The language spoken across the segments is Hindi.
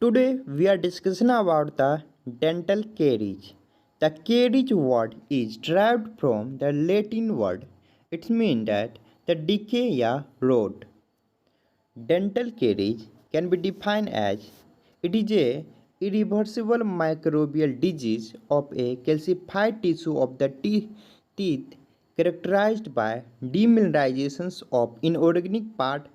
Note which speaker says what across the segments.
Speaker 1: Today we are discussing about the dental caries. The caries word is derived from the Latin word. It means that the decay या rot. Dental caries can be defined as it is a irreversible microbial disease of a calcified tissue of the teeth characterized by demineralizations of inorganic part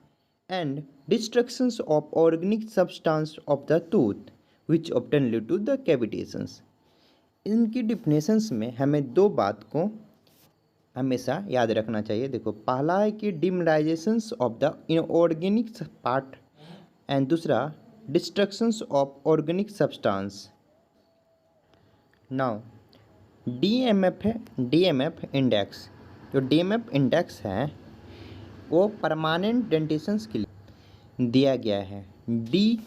Speaker 1: and destructions of organic substance of the tooth which often lead to the cavitations. इनकी डिफिनेशंस में हमें दो बात को हमेशा याद रखना चाहिए। देखो, पहला है कि demineralisations of the inorganic part and दूसरा destructions of organic substance. Now DMF है, डीएमएफ इंडेक्स। जो डीएमएफ इंडेक्स है वो परमानेंट डेंटेशंस के लिए दिया गया है। डी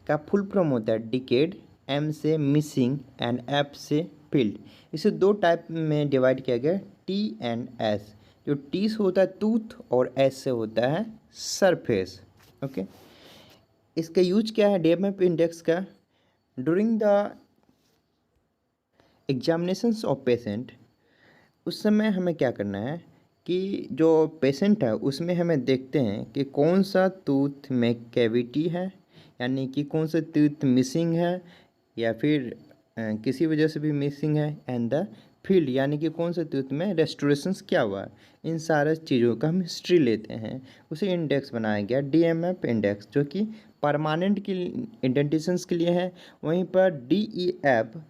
Speaker 1: का फुल फॉर्म होता है डिकेड, एम से मिसिंग एंड एफ से फील्ड। इसे दो टाइप में डिवाइड किया गया, टी एंड एस। जो टी से होता है टूथ और एस से होता है सरफेस। ओके, इसका यूज क्या है डीएमएफ इंडेक्स का? During the examinations of patient, उस समय हमें क्या करना है कि जो पेशेंट है उसमें हमें देखते हैं कि कौन सा टूथ में कैविटी है, यानी कि कौन सा टूथ मिसिंग है या फिर किसी वजह से भी मिसिंग है, एंड द फील्ड यानी कि कौन सा टूथ में रेस्टोरेशंस क्या हुआ। इन सारे चीज़ों का हम हिस्ट्री लेते हैं, उसे इंडेक्स बनाया गया डीएमएफ इंडेक्स, जो कि परमानेंट की इंडेंटेशंस के लिए है। वहीं पर डीईएफ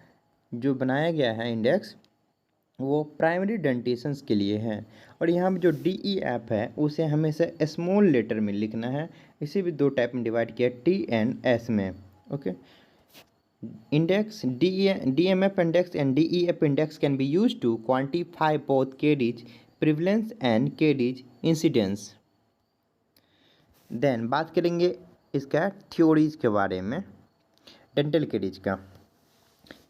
Speaker 1: जो बनाया गया है इंडेक्स वो प्राइमरी डेंटेशंस के लिए है। और यहाँ पे जो डीईएफ है उसे हमेशा स्मॉल लेटर में लिखना है। इसे भी दो टाइप में डिवाइड किया, टी एंड एस में। Okay, index DMF index and DEF index can be use to quantify both caries prevalence and caries incidence. Then बात करेंगे इसका थ्योरीज के बारे में डेंटल केरीज का।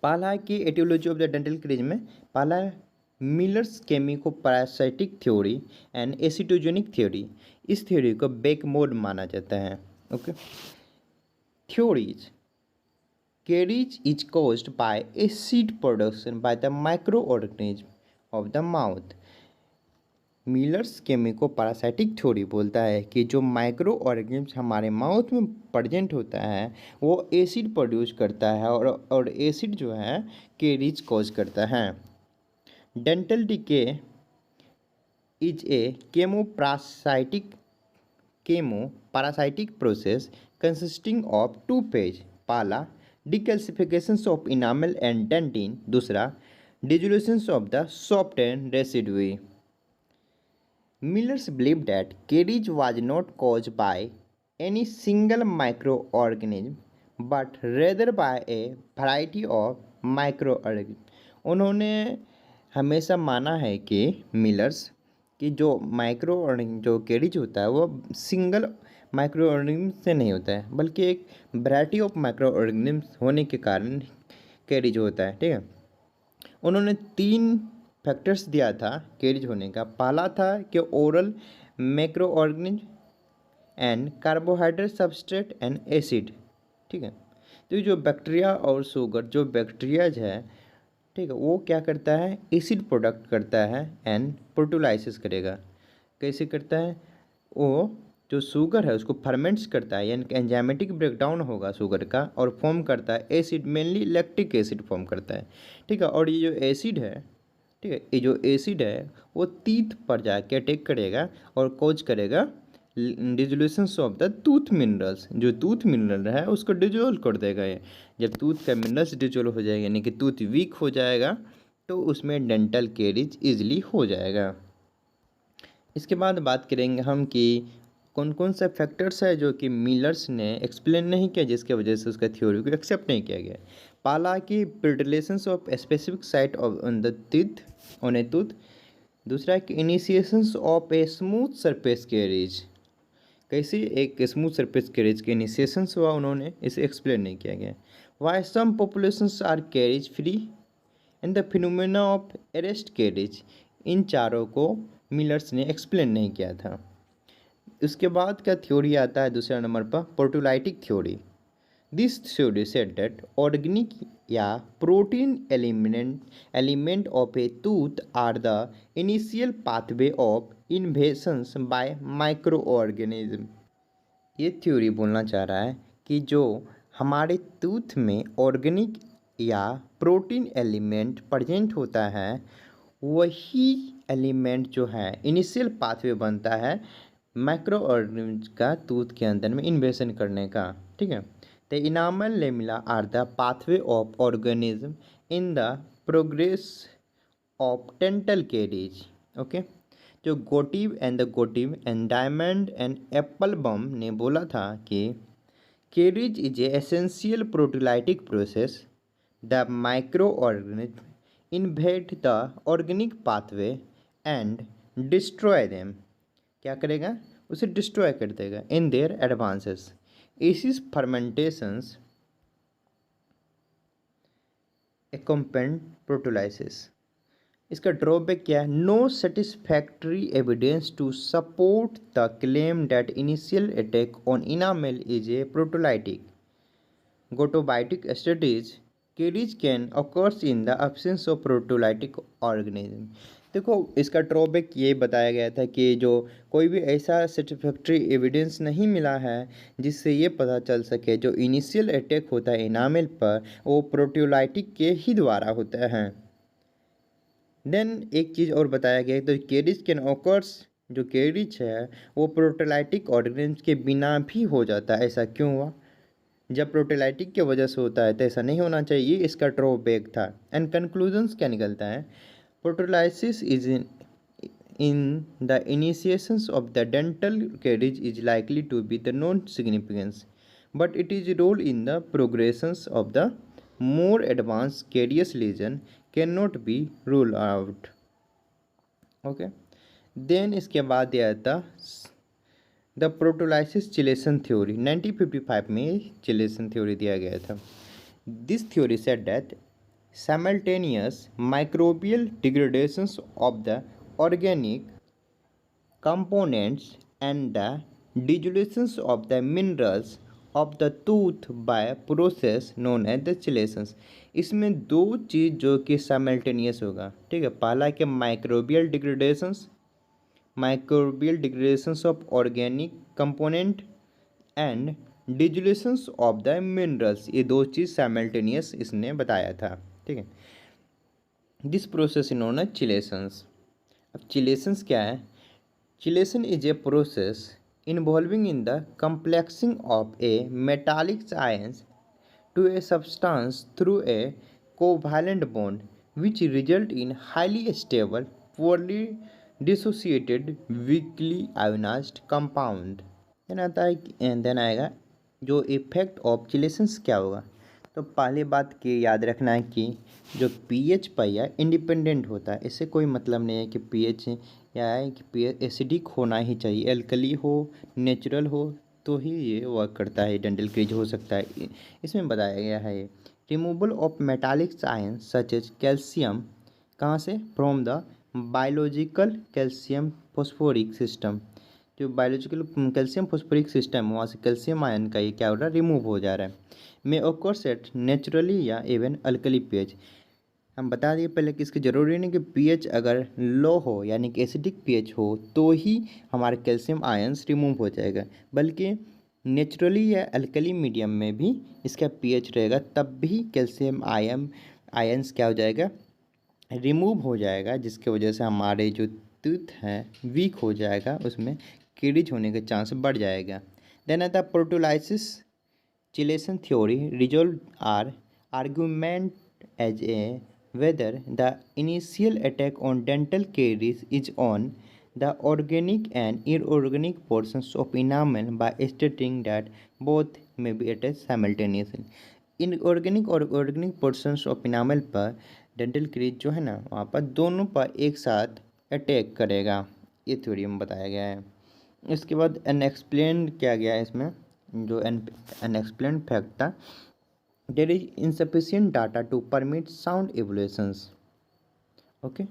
Speaker 1: पहला है कि aetiology of the dental caries में पहला है Miller's chemico parasitic theory and acetogenic theory. इस थ्योरी को बैकमोड माना जाता है। Okay, theories caries is caused by acid production by the microorganism of the mouth। Miller's chemico parasitic theory बोलता है कि जो माइक्रो ऑर्गेनिज्म हमारे माउथ में प्रेजेंट होता है वो एसिड प्रोड्यूस करता है और एसिड जो है केरीज कॉज करता है। Dental decay is a chemo parasitic process consisting of two phase. पहला decalcifications of enamel and dentin, दूसरा dissolutions of the soft and residue। Millers believed that caries was not caused by any single microorganism but rather by a variety of microorganisms। उन्होंने हमेशा माना है कि मिलर्स कि जो जो केरीज होता है वो सिंगल माइक्रो ऑर्गेनिज्म से नहीं होता है बल्कि एक वैरायटी ऑफ माइक्रो ऑर्गेनिज्म होने के कारण केरीज होता है। ठीक है, उन्होंने 3 फैक्टर्स दिया था केरीज होने का। पहला था कि oral micro organism and carbohydrate substrate and acid. ठीक है, तो जो बैक्टीरिया और शुगर जो बैक्टीरियाज है, ठीक है, वो क्या करता है एसिड प्रोडक्ट करता है एंड प्रोटोलाइसिस करेगा। कैसे करता है? वो जो शुगर है उसको फर्मेंट्स करता है, यानी कि एंजाइमेटिक ब्रेकडाउन होगा शुगर का और फॉर्म करता है acid, mainly lactic acid form करता है। ठीक है, और ये जो एसिड है, ठीक है, ये जो एसिड है वो टीथ पर जाके अटैक करेगा और कॉज करेगा डिजोल्यूशंस ऑफ द टूथ मिनरल्स। जो टूथ मिनरल है उसको डिजोल्व कर देगा। ये जब टूथ का मिनरल्स डिजोल्व हो जाएगा यानी कि टूथ वीक हो जाएगा तो उसमें डेंटल केरीज ईजिली हो जाएगा। इसके बाद बात करेंगे हम कि कौन कौन सा फैक्टर्स है जो कि मिलर्स ने एक्सप्लेन नहीं किया जिसके वजह से उसका थ्योरी को एक्सेप्ट नहीं किया गया। पहला कि predilections of specific site of on the teeth on a tooth. दूसरा कि initiations of a smooth surface caries. कैसे एक स्मूथ सरफेस कैरेज के इनिशिएशंस हुआ उन्होंने इसे एक्सप्लेन नहीं किया गया। Why some populations are caries free and the phenomena of arrest caries. इन चारों को मिलर्स ने एक्सप्लेन नहीं किया था। उसके बाद का थ्योरी आता है दूसरे नंबर पर proteolytic theory. This theory said that organic या protein element of a tooth are the initial pathway of invasions by microorganism. ये थ्योरी बोलना चाह रहा है कि जो हमारे टूथ में ऑर्गेनिक या प्रोटीन एलिमेंट प्रेजेंट होता है वही एलिमेंट जो है इनिशियल पाथवे बनता है माइक्रो ऑर्गेनिज्म का टूथ के अंदर में इन्वेशन करने का। ठीक है, the enamel lamella are the pathway of organism in the progress of dental caries. Okay, जो Gottlieb and Diamond and Applebaum ने बोला था कि caries is a essential proteolytic process the micro organism invade the organic pathway and destroy them. क्या करेगा, उसे डिस्ट्रॉय कर देगा इन देयर एडवांसेस एसिस फर्मेंटेशंस एक्कम्पेंड प्रोटोलाइसिस। इसका ड्रॉबैक क्या है, no satisfactory evidence to support the claim that initial attack on enamel is a proteolytic gnotobiotic studies caries can occurs in the absence of proteolytic organism. देखो इसका ड्रॉबैक ये बताया गया था कि जो कोई भी ऐसा सेटिस्फैक्ट्री एविडेंस नहीं मिला है जिससे ये पता चल सके जो इनिशियल अटैक होता है इनामेल पर वो प्रोटोलाइटिक के ही द्वारा होता है। देन एक चीज़ और बताया गया तो कैरीज कैन occurs, जो कैरीज है वो प्रोटोलाइटिक ऑर्गेनिज्म के बिना भी हो जाता है। ऐसा क्यों हुआ, जब प्रोटोलाइटिक की वजह से होता है तो ऐसा नहीं होना चाहिए, इसका ड्रॉबैक था। एंड कंक्लूजन्स क्या निकलता है, proteolysis is in the initiations of the dental caries is likely to be the non significance but it is role in the progressions of the more advance carious lesion can not be rule out. Okay, then इसके बाद यह आता द प्रोटोलाइसिस चिलेशन थ्योरी। 1955 में चिलेशन थ्योरी दिया गया था। This theory said that simultaneous microbial degradations of the organic components and the dissolutions of the minerals of the tooth by process known as the chelations। इसमें दो चीज़ जो कि साइमल्टेनियस होगा। ठीक है, पहला कि microbial degradations of organic component and dissolutions of the minerals, ये दो चीज़ साइमल्टेनियस इसने बताया था। ठीक है, this process known as chelations. अब चिलेशंस क्या है, chelation is a process involving in the complexing of a metallic ions to a substance through a covalent bond which result in highly stable poorly dissociated weakly ionized compound। Then आएगा जो इफेक्ट ऑफ चिलेशंस क्या होगा। तो पहली बात की याद रखना है कि जो पीएच पाया इंडिपेंडेंट होता है, इससे कोई मतलब नहीं है कि पीएच या है कि पीएच एसिडिक होना ही चाहिए, एल्कली हो नेचुरल हो तो ही ये वर्क करता है, डेंटल क्रीज हो सकता है। इसमें बताया गया है ये removal of metallic ion such as calcium, कहाँ से, from the biological calcium phosphoric system. जो बायोलॉजिकल कैल्शियम फॉस्फोरिक सिस्टम वहाँ से कैल्शियम आयन का ये क्या हो रहा है, रिमूव हो जा रहा है। मे ऑकर्स एट नेचुरली या इवन अल्कली पीएच। हम बता दिए पहले कि इसकी ज़रूरी नहीं कि पीएच अगर लो हो यानी कि एसिडिक पीएच हो तो ही हमारे कैल्शियम आयंस रिमूव हो जाएगा, बल्कि नेचुरली या अल्कली मीडियम में भी इसका पीएच रहेगा तब भी कैल्शियम आयंस क्या हो जाएगा, रिमूव हो जाएगा, जिसकी वजह से हमारे जो टूथ है वीक हो जाएगा, उसमें कैरीज होने के चांस बढ़ जाएगा। देन आता proteolysis chelation theory resolve our argument as a whether the initial attack on dental caries is on the organic and inorganic portions of enamel by stating that both may be attached simultaneously। Inorganic और ऑर्गेनिक पोर्शंस ऑफ इनामल पर डेंटल क्रीज जो है ना वहाँ पर दोनों पर एक साथ अटैक करेगा, ये थ्योरी में बताया गया है। इसके बाद अनएक्सप्लेन किया गया है, इसमें जो अनएक्सप्लेन फैक्ट था, there is insufficient data to permit sound evaluations। Okay,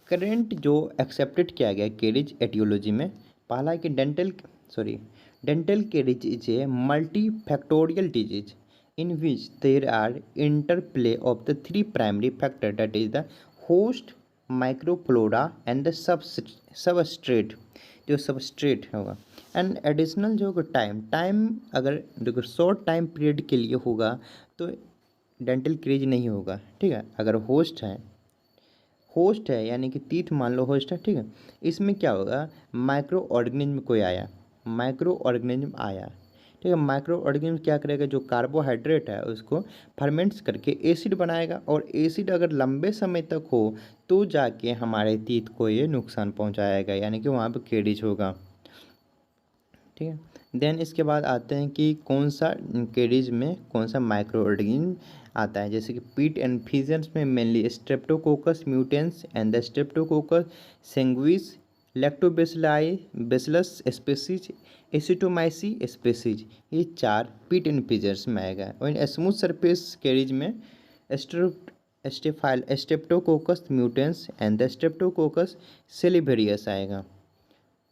Speaker 1: current जो एक्सेप्टेड किया गया कैरीज एटियोलॉजी में, पहला है कि dental dental caries is a multifactorial disease in which there are interplay of the three primary factors, that is the host, microflora and the substrate, जो सबस्ट्रेट होगा। एंड एडिशनल जो टाइम अगर देखो शॉर्ट टाइम पीरियड के लिए होगा तो डेंटल क्रेज नहीं होगा, ठीक है। अगर होस्ट है यानी कि तीत मान लो होस्ट है, ठीक है। इसमें क्या होगा, माइक्रो ऑर्गेनिज्म आया, ठीक है। माइक्रो ऑर्गेनिज्म क्या करेगा, जो कार्बोहाइड्रेट है उसको फर्मेंट्स करके एसिड बनाएगा, और एसिड अगर लंबे समय तक हो तो जाके हमारे तीत को ये नुकसान पहुंचाएगा, यानी कि वहाँ पे कैरीज होगा, ठीक है। देन इसके बाद आते हैं कि कौन सा कैरीज में कौन सा माइक्रो ऑर्गेनिज्म आता है। जैसे कि पीट एंड फिजन्स में mainly streptococcus mutans and the streptococcus sanguis, lactobacilli bacillus species, actinomyces species, ये 4 पीट एंड फिजन्स में आएगा। और स्मूथ सरफेस कैरीज में streptococcus mutans and the streptococcus salivarius आएगा।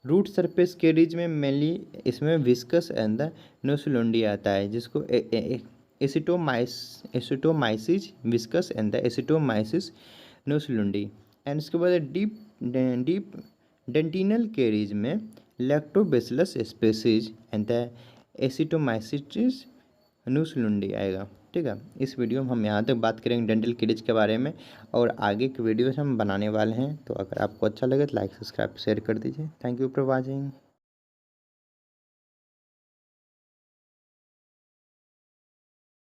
Speaker 1: रूट सरफेस कैरीज में मेनली इसमें विस्कस एंड द नोसलुंडी आता है, जिसको actinomyces viscosus and the actinomyces naeslundii. And इसके बाद डीप डेंटिनल कैरीज में lactobacillus species and the actinomyces naeslundii आएगा, ठीक है। इस वीडियो में हम यहाँ तक बात करेंगे डेंटल कैरीज के बारे में, और आगे के वीडियोस हम बनाने वाले हैं। तो अगर आपको अच्छा लगे तो लाइक सब्सक्राइब शेयर कर दीजिए। Thank you for watching.